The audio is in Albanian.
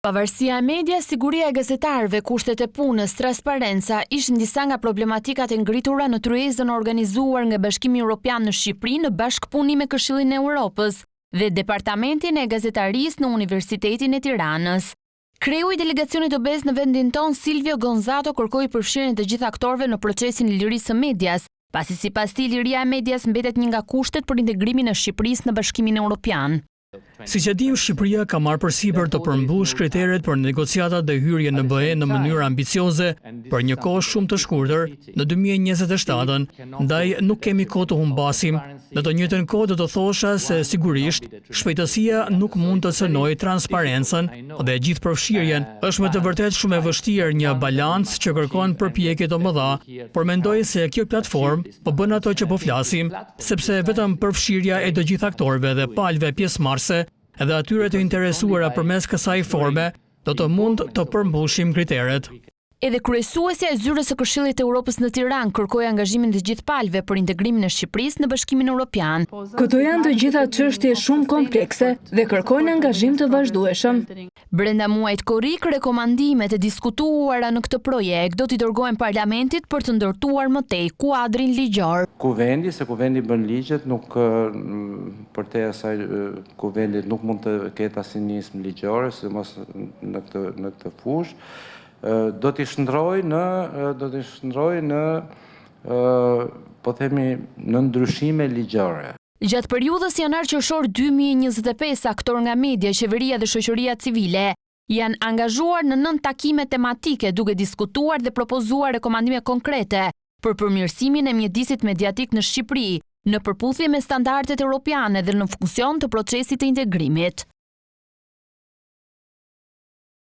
Pavarësia e medias, siguria e gazetarëve, kushtet e punës, transparenca ishin disa nga problematikat e ngritura në tryezën organizuar nga Bashkimi Evropian në Shqipëri në bashkëpunim me Këshillin e Europës dhe Departamentin e Gazetarisë në Universitetin e Tiranës. Kreu i delegacionit obez në vendin ton, Silvio Gonzato, kërkoi përfshirjen e të gjithë aktorëve në procesin e lirisë së medias, pasi sipas tij liria e medias mbetet një nga kushtet për integrimin e Shqipërisë në Bashkimin Evropian. Siç e dim, Shqipëria ka marrë përsipër të përmbush kriteret për negociatat dhe hyrje në BE në mënyrë ambicioze për një kohë shumë të shkurtër në 2027, ndaj nuk kemi kohë të humbasim. Në të njëjtën kohë do të thosha se sigurisht shpejtësia nuk mund të cënojë transparencën dhe gjithë përfshirjen. Është me të vërtetë shumë e vështirë një balancë që kërkon përpjekje të mëdha, por mendoj se kjo platformë po bën ato që po flasim, sepse vetëm përfshirja e të gjithë aktorëve dhe palëve pjesëmarrëse edhe atyre të interesuara përmes kësaj forme do të mund të përmbushim kriteret. Edhe kryesuesja e zyrës së Këshillit të Europës në Tiranë kërkoi angazhimin të gjithë palëve për integrimin e Shqipërisë në Bashkimin Evropian. Këto janë të gjitha çështje shumë komplekse dhe kërkojnë angazhim të vazhdueshëm. Brenda muajit korrik, rekomandimet e diskutuara në këtë projekt do t'i dërgohen Parlamentit për të ndërtuar më tej kuadrin ligjor. Kuvendi bën ligjet, nuk për te asaj kuvendit nuk mund të ketë asnjë nismë ligjore, sidomos në këtë fushë. Do t'i shndroj në po themi në ndryshime ligjore. Gjatë periudhës janar-qershor 2025, aktor nga media, qeveria dhe shoqëria civile janë angazhuar në 9 takime tematike duke diskutuar dhe propozuar rekomandime konkrete për përmirësimin e mjedisit mediatik në Shqipëri, në përputhje me standardet europiane dhe në funksion të procesit të integrimit.